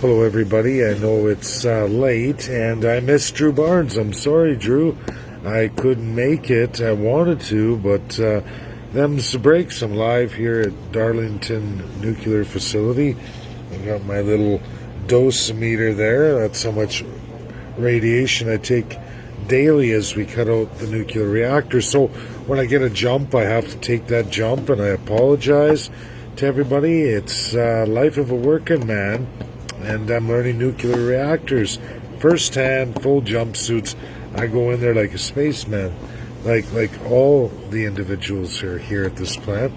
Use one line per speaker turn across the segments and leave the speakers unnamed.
Hello everybody, I know it's late and I missed Drew Barnes. I'm sorry, Drew. I couldn't make it. I wanted to, but them's the breaks. I'm live here at Darlington Nuclear Facility. I got my little dosimeter there. That's how much radiation I take daily as we cut out the nuclear reactor. So when I get a jump, I have to take that jump, and I apologize to everybody. It's life of a working man. And I'm learning nuclear reactors firsthand, full jumpsuits. I go in there like a spaceman, like all the individuals who are here at this plant.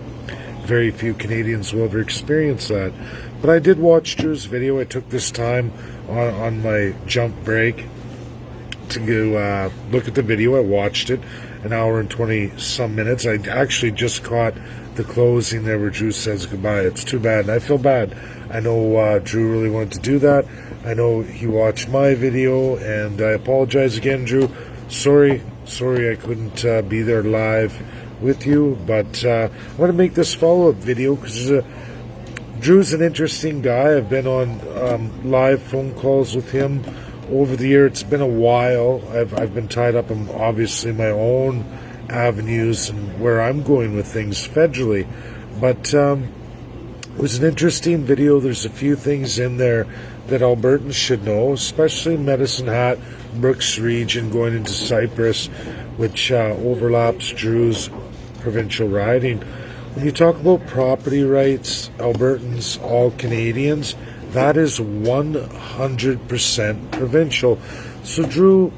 Very few Canadians will ever experience that. But I did watch Drew's video. I took this time on my jump break to go look at the video. I watched it, an hour and 20 some minutes. I actually just caught the closing there where Drew says goodbye. It's too bad, and I feel bad. I know Drew really wanted to do that. I know he watched my video, and I apologize again, Drew. Sorry I couldn't be there live with you, but I want to make this follow-up video because Drew's an interesting guy. I've been on live phone calls with him over the year. It's been a while. I've been tied up in obviously my own avenues and where I'm going with things federally, but it was an interesting video. There's a few things in there that Albertans should know, especially Medicine Hat, Brooks region going into Cyprus, which overlaps Drew's provincial riding. When you talk about property rights, Albertans, all Canadians, that is 100% provincial. So Drew,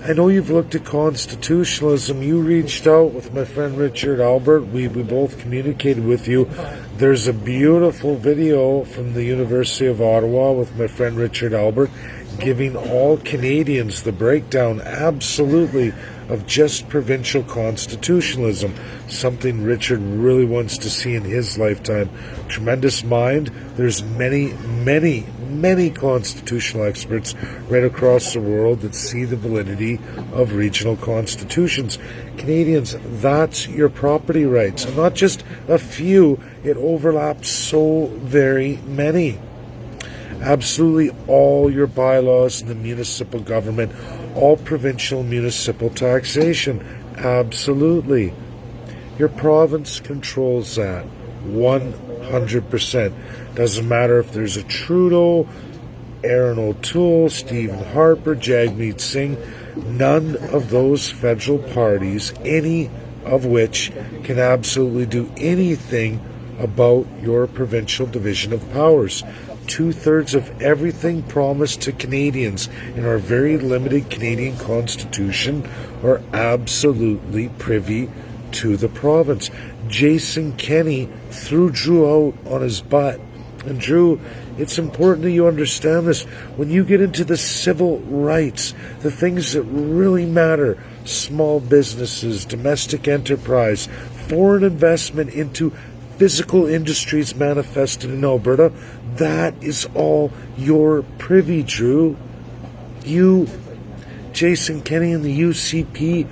I know you've looked at constitutionalism. You reached out with my friend Richard Albert. We both communicated with you. There's a beautiful video from the University of Ottawa with my friend Richard Albert giving all Canadians the breakdown, absolutely, of just provincial constitutionalism, something Richard really wants to see in his lifetime. Tremendous mind. There's many constitutional experts right across the world that see the validity of regional constitutions. Canadians, that's your property rights, and not just a few. It overlaps so very many. Absolutely all your bylaws in the municipal government, all provincial municipal taxation, absolutely. Your province controls that 100%. Doesn't matter if there's a Trudeau, Aaron O'Toole, Stephen Harper, Jagmeet Singh, none of those federal parties, any of which can absolutely do anything about your provincial division of powers. 2/3 of everything promised to Canadians in our very limited Canadian Constitution are absolutely privy to the province. Jason Kenney threw Drew out on his butt. And Drew, it's important that you understand this. When you get into the civil rights, the things that really matter, small businesses, domestic enterprise, foreign investment into physical industries manifested in Alberta, that is all your privy, Drew. You, Jason Kenney and the UCP,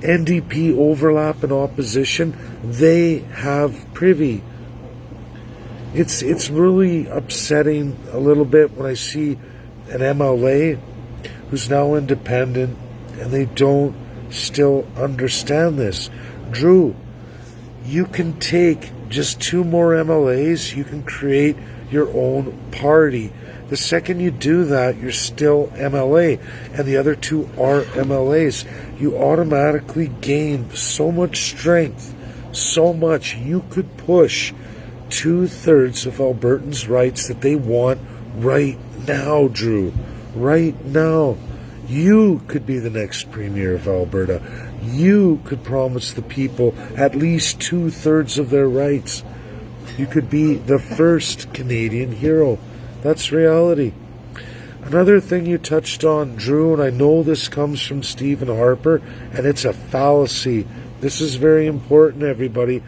NDP overlap in opposition. They have privy. It's really upsetting a little bit when I see an MLA who's now independent and they don't still understand this. Drew, you can take just 2 more MLAs, you can create your own party. The second you do that, you're still MLA, and the other 2 are MLAs. You automatically gain so much strength, so much. You could push 2/3 of Albertans' rights that they want right now, Drew. Right now. You could be the next Premier of Alberta. You could promise the people at least 2/3 of their rights. You could be the first Canadian hero. That's reality. Another thing you touched on, Drew, and I know this comes from Stephen Harper, and it's a fallacy. This is very important, everybody.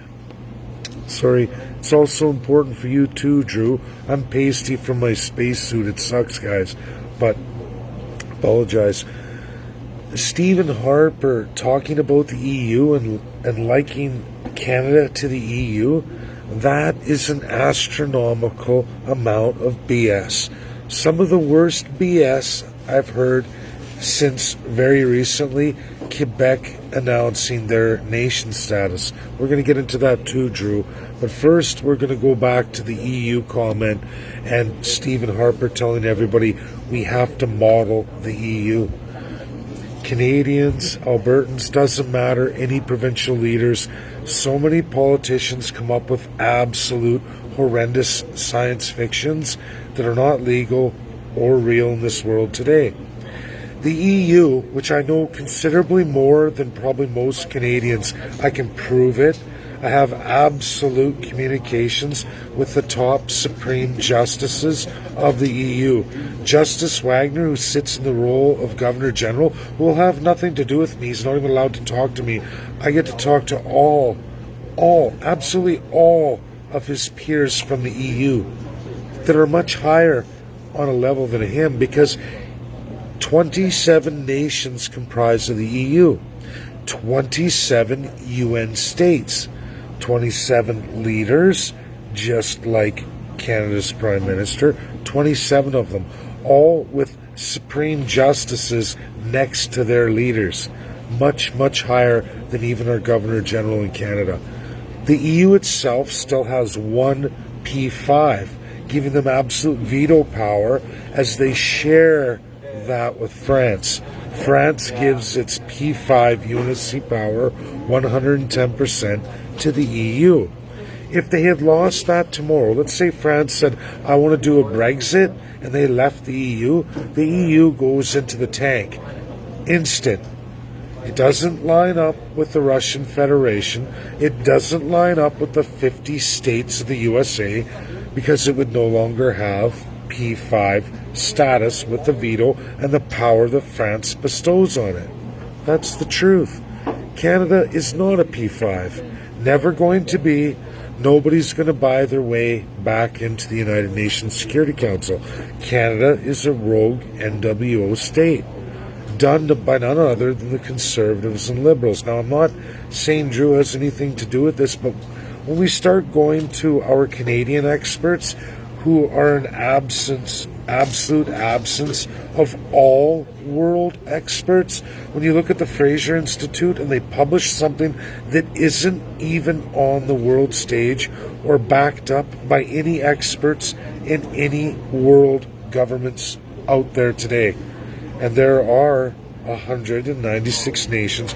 Sorry, it's also important for you too, Drew. I'm pasty from my spacesuit. It sucks, guys, but apologize. Stephen Harper talking about the EU and liking Canada to the EU, that is an astronomical amount of BS. Some of the worst BS I've heard since very recently, Quebec announcing their nation status. We're going to get into that too, Drew. But first, we're going to go back to the EU comment and Stephen Harper telling everybody we have to model the EU. Canadians, Albertans, doesn't matter, any provincial leaders. So many politicians come up with absolute horrendous science fictions that are not legal or real in this world today. The EU, which I know considerably more than probably most Canadians, I can prove it. I have absolute communications with the top supreme justices of the EU. Justice Wagner, who sits in the role of Governor General, will have nothing to do with me. He's not even allowed to talk to me. I get to talk to absolutely all of his peers from the EU that are much higher on a level than him, because 27 nations comprise of the EU, 27 UN states, 27 leaders, just like Canada's Prime Minister, 27 of them, all with supreme justices next to their leaders, much, much higher than even our Governor General in Canada. The EU itself still has one P5, giving them absolute veto power as they share that with France. France gives its P5 unity power 110% to the EU. If they had lost that tomorrow, let's say France said, I want to do a Brexit, and they left the EU goes into the tank. Instant. It doesn't line up with the Russian Federation. It doesn't line up with the 50 states of the USA, because it would no longer have P5 status with the veto and the power that France bestows on it. That's the truth. Canada is not a P5. Never going to be. Nobody's going to buy their way back into the United Nations Security Council. Canada is a rogue NWO state, done by none other than the Conservatives and Liberals. Now, I'm not saying Drew has anything to do with this, but when we start going to our Canadian experts, who are an absolute absence of all world experts. When you look at the Fraser Institute and they publish something that isn't even on the world stage or backed up by any experts in any world governments out there today. And there are 196 nations,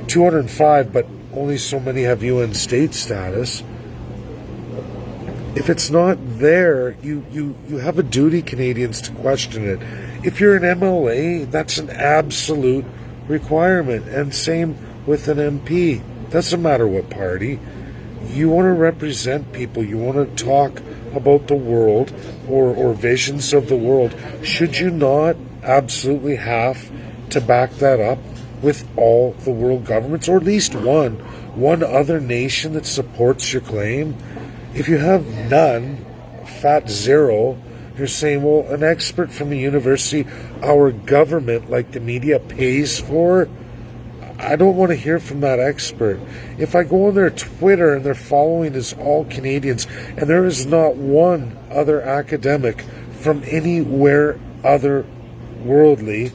205, but only so many have UN state status. If it's not there, you have a duty, Canadians, to question it. If you're an MLA, that's an absolute requirement. And same with an MP. Doesn't matter what party. You want to represent people. You want to talk about the world or visions of the world. Should you not absolutely have to back that up with all the world governments, or at least one other nation that supports your claim? If you have none, fat zero, you're saying, well, an expert from a university our government, like the media, pays for, I don't want to hear from that expert. If I go on their Twitter and their following is all Canadians, and there is not one other academic from anywhere other worldly,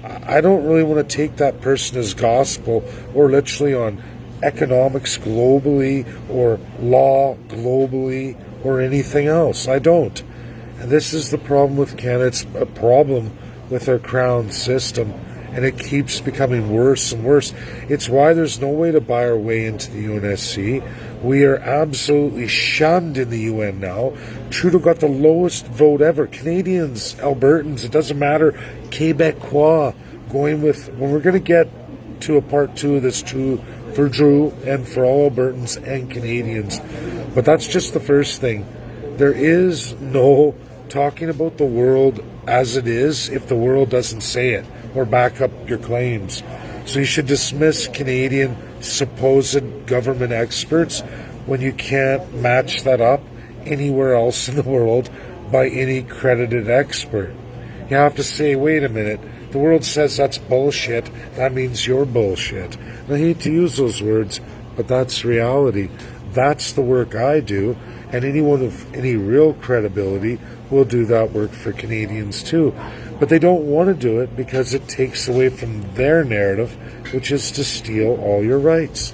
I don't really want to take that person as gospel, or literally on economics globally or law globally or anything else. I don't. And this is the problem with Canada. It's a problem with our crown system, and it keeps becoming worse and worse. It's why there's no way to buy our way into the UNSC. We are absolutely shunned in the UN now. Trudeau got the lowest vote ever. Canadians, Albertans, it doesn't matter, Quebecois, going with, when we're going to get to a part two of this true for Drew and for all Albertans and Canadians. But that's just the first thing. There is no talking about the world as it is if the world doesn't say it or back up your claims. So you should dismiss Canadian supposed government experts when you can't match that up anywhere else in the world by any credited expert. You have to say, wait a minute, the world says that's bullshit, that means you're bullshit. And I hate to use those words, but that's reality. That's the work I do, and anyone of any real credibility will do that work for Canadians too. But they don't want to do it because it takes away from their narrative, which is to steal all your rights.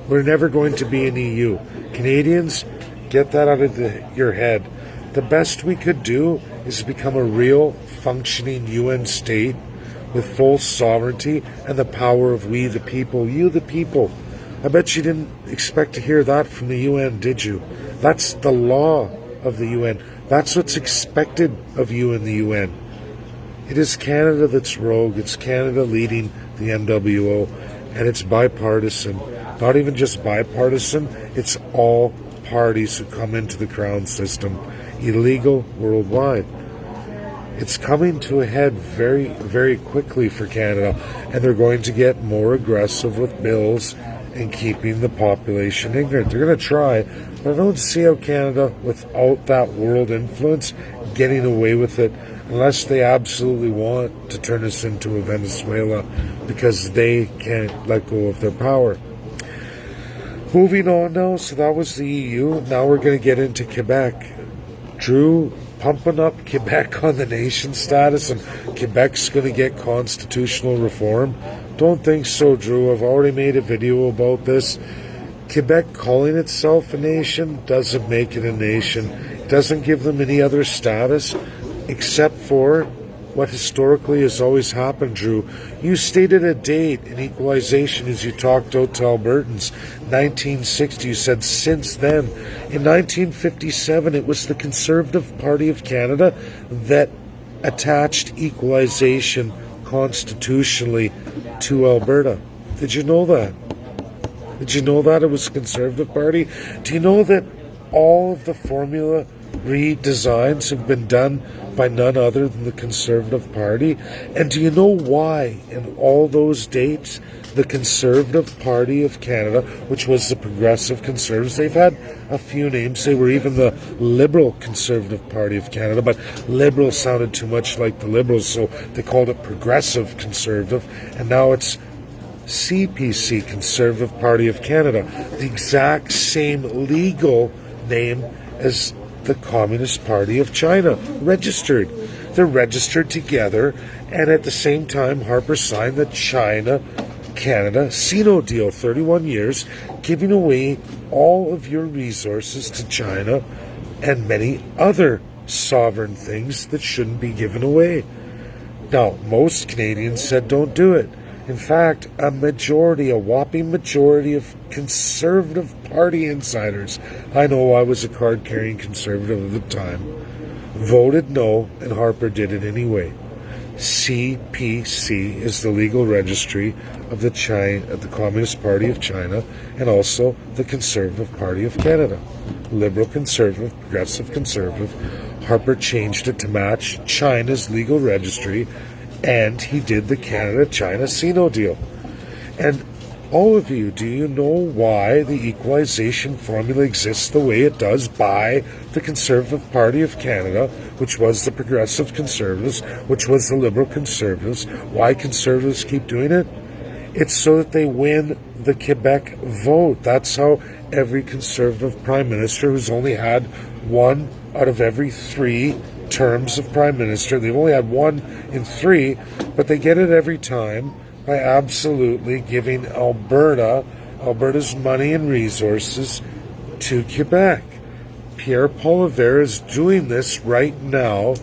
We're never going to be an EU. Canadians, get that out of your head. The best we could do is become a real, functioning UN state with full sovereignty and the power of we the people, you the people. I bet you didn't expect to hear that from the UN, did you? That's the law of the UN. That's what's expected of you in the UN. It is Canada that's rogue. It's Canada leading the MWO, and it's bipartisan. Not even just bipartisan, it's all parties who come into the Crown system. Illegal worldwide. It's coming to a head very, very quickly for Canada, and they're going to get more aggressive with bills and keeping the population ignorant. They're going to try, but I don't see how Canada, without that world influence, getting away with it unless they absolutely want to turn us into a Venezuela because they can't let go of their power. Moving on now, so that was the EU. Now we're going to get into Quebec. Drew pumping up Quebec on the nation status, and Quebec's going to get constitutional reform. Don't think so, Drew. I've already made a video about this. Quebec calling itself a nation doesn't make it a nation. It doesn't give them any other status except for what historically has always happened, Drew. You stated a date in equalization as you talked out to Albertans. 1960, you said since then. In 1957, it was the Conservative Party of Canada that attached equalization constitutionally to Alberta. Did you know that? Did you know that it was the Conservative Party? Do you know that all of the formula redesigns have been done by none other than the Conservative Party? And do you know why in all those dates the Conservative Party of Canada, which was the Progressive Conservatives, they've had a few names. They were even the Liberal Conservative Party of Canada, but Liberal sounded too much like the Liberals, so they called it Progressive Conservative, and now it's CPC, Conservative Party of Canada, the exact same legal name as the Communist Party of China, registered. They're registered together, and at the same time, Harper signed the China-Canada Sino deal, 31 years, giving away all of your resources to China and many other sovereign things that shouldn't be given away. Now, most Canadians said don't do it. In fact, a whopping majority of Conservative Party insiders, I know I was a card-carrying Conservative at the time, voted no, and Harper did it anyway. CPC is the legal registry of the Communist Party of China and also the Conservative Party of Canada. Liberal Conservative, Progressive Conservative. Harper changed it to match China's legal registry, and he did the Canada-China Sino deal. And all of you, do you know why the equalization formula exists the way it does by the Conservative Party of Canada, which was the Progressive Conservatives, which was the Liberal Conservatives? Why Conservatives keep doing it? It's so that they win the Quebec vote. That's how every Conservative Prime Minister who's only had one out of every 3 terms of Prime Minister, they've only had 1 in 3, but they get it every time by absolutely giving Alberta's money and resources to Quebec. Pierre Poilievre is doing this right now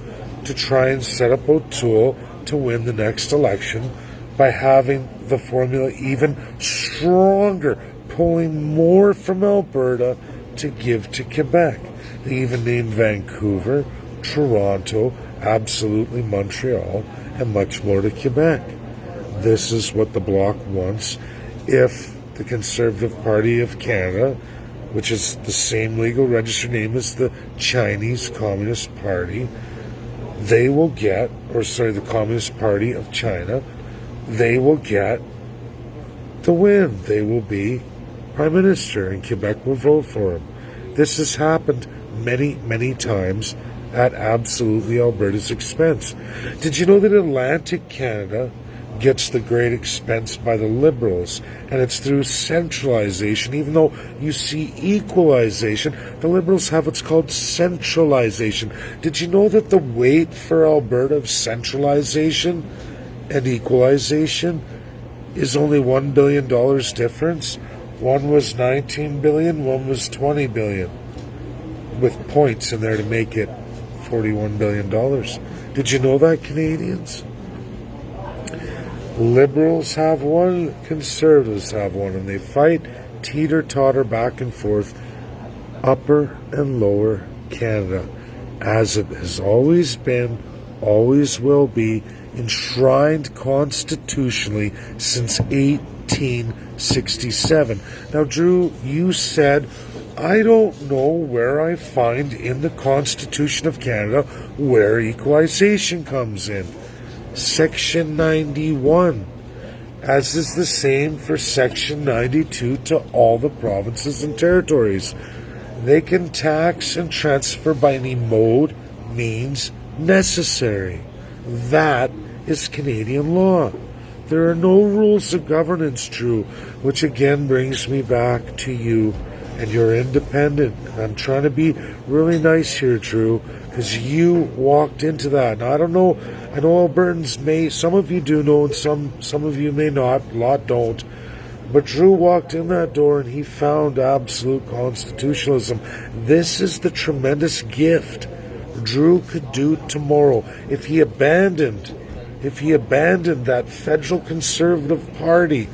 to try and set up O'Toole to win the next election by having the formula even stronger, pulling more from Alberta to give to Quebec. They even named Vancouver, Toronto, absolutely Montreal, and much more to Quebec. This is what the Bloc wants. If the Conservative Party of Canada, which is the same legal registered name as the Chinese Communist Party, the Communist Party of China, they will get the win. They will be Prime Minister, and Quebec will vote for him. This has happened many, many times at absolutely Alberta's expense. Did you know that Atlantic Canada gets the great expense by the Liberals, and it's through centralization. Even though you see equalization, the Liberals have what's called centralization. Did you know that the weight for Alberta of centralization and equalization is only $1 billion difference? One was $19 billion, one was $20 billion, with points in there to make it $41 billion. Did you know that, Canadians? Liberals have one, Conservatives have one, and they fight teeter-totter back and forth, Upper and Lower Canada, as it has always been, always will be, enshrined constitutionally since 1867. Now, Drew, you said, I don't know where I find in the Constitution of Canada where equalization comes in. Section 91, as is the same for Section 92 to all the provinces and territories. They can tax and transfer by any mode, means necessary. That is Canadian law. There are no rules of governance, Drew, which again brings me back to you, and you're independent. I'm trying to be really nice here, Drew, because you walked into that. Now, I don't know, I know Albertans may, some of you do know, and some of you may not, a lot don't. But Drew walked in that door and he found absolute constitutionalism. This is the tremendous gift Drew could do tomorrow if he abandoned that federal Conservative Party,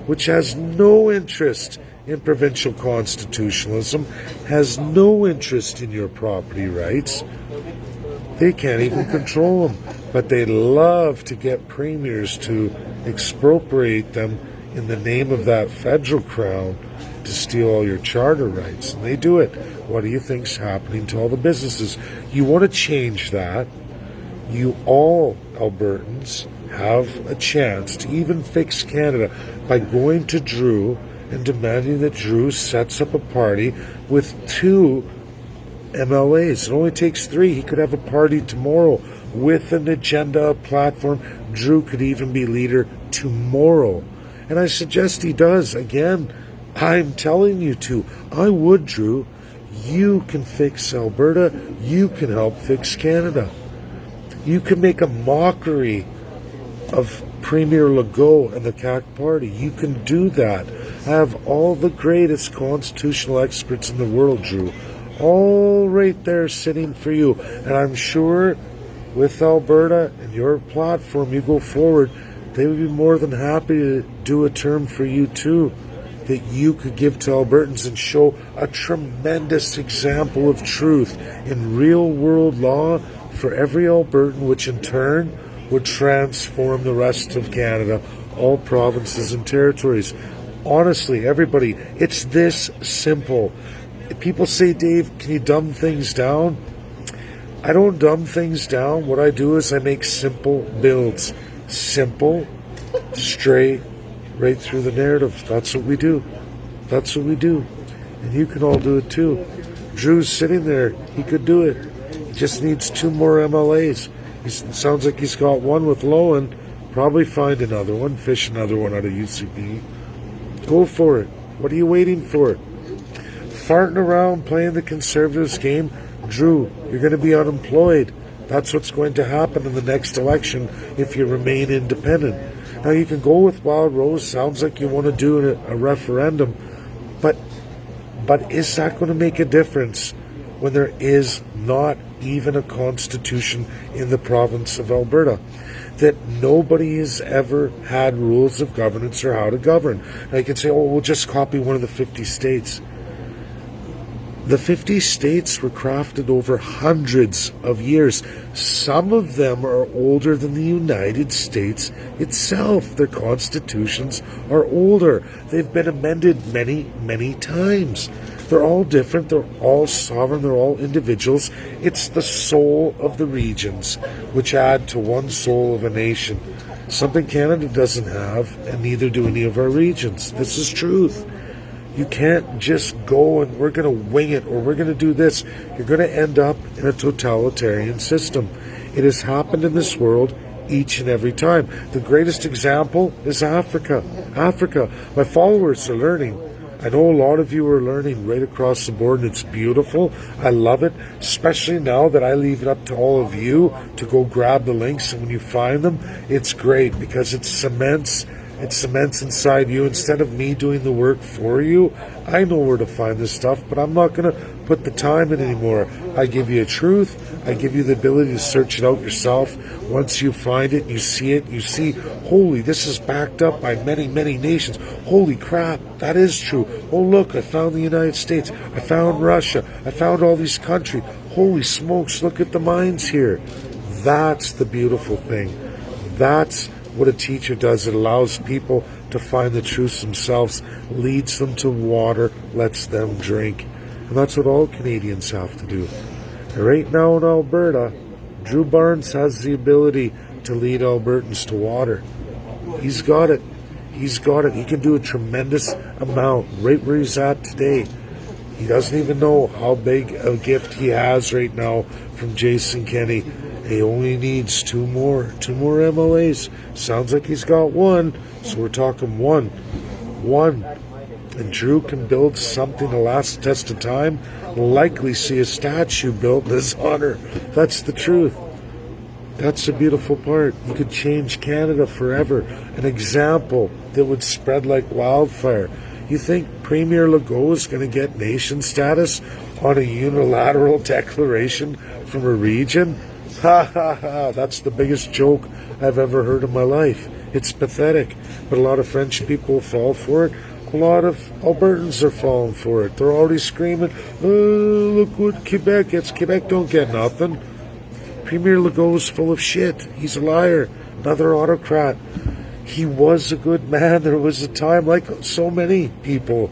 which has no interest in provincial constitutionalism, has no interest in your property rights. They can't even control them, but they love to get premiers to expropriate them in the name of that federal crown to steal all your charter rights. And they do it. What do you think's happening to all the businesses? You want to change that? You all Albertans have a chance to even fix Canada by going to Drew and demanding that Drew sets up a party with 2 MLAs. It only takes 3. He could have a party tomorrow with an agenda, a platform. Drew could even be leader tomorrow. And I suggest he does. Again, I'm telling you to. I would, Drew. You can fix Alberta. You can help fix Canada. You can make a mockery of Premier Legault and the CAQ Party. You can do that. I have all the greatest constitutional experts in the world, Drew. All right there sitting for you. And I'm sure with Alberta and your platform, you go forward, they would be more than happy to do a term for you too, that you could give to Albertans and show a tremendous example of truth in real world law for every Albertan, which in turn would transform the rest of Canada, all provinces and territories. Honestly, everybody, it's this simple. People say, Dave, can you dumb things down? I don't dumb things down. What I do is I make simple builds. Simple, straight, right through the narrative. That's what we do. That's what we do. And you can all do it too. Drew's sitting there. He could do it. He just needs 2 more MLAs. He sounds like he's got one with Lowen. Probably find another one. Fish another one out of UCP. Go for it. What are you waiting for? Farting around playing the Conservatives game? Drew, you're going to be unemployed. That's what's going to happen in the next election if you remain independent. Now, you can go with Wild Rose. Sounds like you want to do a referendum. But is that going to make a difference when there is not even a constitution in the province of Alberta? That nobody has ever had rules of governance or how to govern. Now, you can say, oh, we'll just copy one of the 50 states. The 50 states were crafted over hundreds of years. Some of them are older than the United States itself. Their constitutions are older. They've been amended many, many times. They're all different. They're all sovereign. They're all individuals. It's the soul of the regions, which add to one soul of a nation. Something Canada doesn't have, and neither do any of our regions. This is truth. You can't just go and we're going to wing it or we're going to do this. You're going to end up in a totalitarian system. It has happened in this world each and every time. The greatest example is Africa. Africa. My followers are learning. I know a lot of you are learning right across the board, and it's beautiful. I love it, especially now that I leave it up to all of you to go grab the links, and when you find them, it's great because it cements inside you. Instead of me doing the work for you, I know where to find this stuff, but I'm not going to put the time in anymore. I give you a truth. I give you the ability to search it out yourself. Once you find it, you see, holy, this is backed up by many, many nations. Holy crap, that is true. Oh, look, I found the United States. I found Russia. I found all these countries. Holy smokes, look at the minds here. That's the beautiful thing. That's what a teacher does. It allows people to find the truth themselves, leads them to water, lets them drink. And that's what all Canadians have to do. And right now in Alberta, Drew Barnes has the ability to lead Albertans to water. He's got it. He's got it. He can do a tremendous amount right where he's at today. He doesn't even know how big a gift he has right now from Jason Kenney. He only needs two more MLAs. Sounds like he's got one, so we're talking one. And Drew can build something to last the test of time. Likely see a statue built in his honor. That's the truth. That's the beautiful part. You could change Canada forever. An example that would spread like wildfire. You think Premier Legault is going to get nation status on a unilateral declaration from a region? Ha ha ha, that's the biggest joke I've ever heard in my life. It's pathetic, but a lot of French people fall for it. A lot of Albertans are falling for it. They're already screaming, oh, look what Quebec gets. Quebec don't get nothing. Premier Legault is full of shit. He's a liar. Another autocrat. He was a good man. There was a time, like so many people.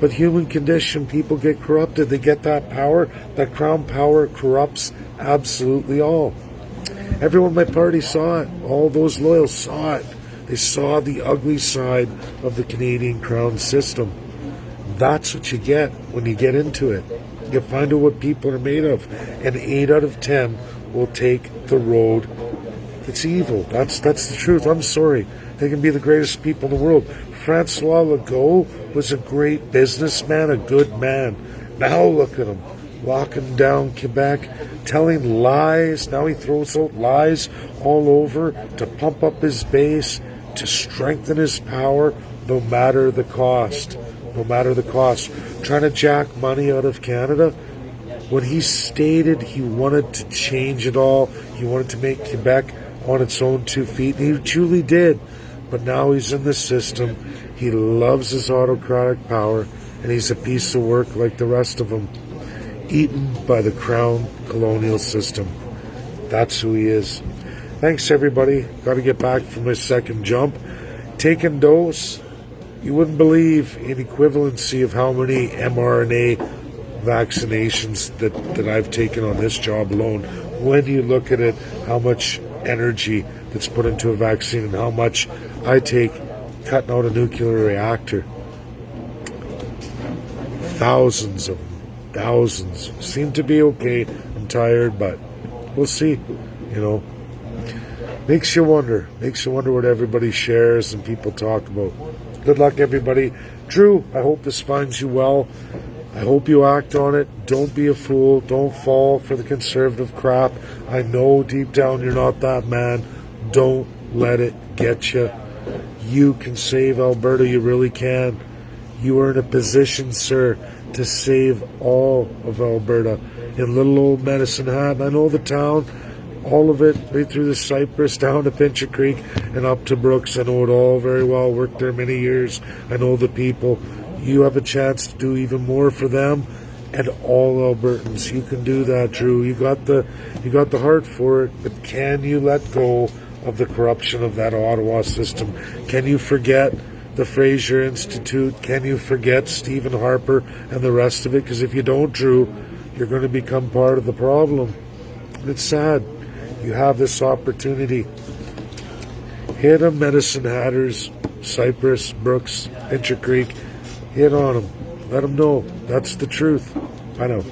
But human condition, people get corrupted. They get that power. That crown power corrupts absolutely all. Everyone in my party saw it. All those loyals saw it. They saw the ugly side of the Canadian crown system. That's what you get when you get into it. You find out what people are made of. And 8 out of 10 will take the road that's evil. That's the truth. I'm sorry. They can be the greatest people in the world. Francois Legault was a great businessman, a good man. Now look at him. Walking down Quebec, telling lies. Now he throws out lies all over to pump up his base, to strengthen his power, no matter the cost. No matter the cost. Trying to jack money out of Canada. When he stated he wanted to change it all, he wanted to make Quebec on its own 2 feet, and he truly did. But now he's in the system. He loves his autocratic power, and he's a piece of work like the rest of them. Eaten by the crown colonial system. That's who he is. Thanks, everybody. Got to get back from my second jump. Taking dose. You wouldn't believe in equivalency of how many mRNA vaccinations that I've taken on this job alone. When you look at it, how much energy that's put into a vaccine and how much I take cutting out a nuclear reactor. Thousands of them. Thousands. Seem to be okay. I'm tired, but we'll see. You know. Makes you wonder. Makes you wonder what everybody shares and people talk about. Good luck, everybody. Drew, I hope this finds you well. I hope you act on it. Don't be a fool. Don't fall for the conservative crap. I know deep down you're not that man. Don't let it get you. You can save Alberta. You really can. You are in a position, sir, to save all of Alberta. In little old Medicine Hat, and I know the town, all of it, right through the Cypress, down to Pincher Creek, and up to Brooks. I know it all very well. Worked there many years. I know the people. You have a chance to do even more for them and all Albertans. You can do that, Drew. You got the heart for it, but can you let go of the corruption of that Ottawa system? Can you forget the Fraser Institute? Can you forget Stephen Harper and the rest of it? Because if you don't, Drew, you're going to become part of the problem. It's sad. You have this opportunity. Hit them, Medicine Hatters, Cypress, Brooks, Pincher Creek. Hit on them. Let them know. That's the truth. I know.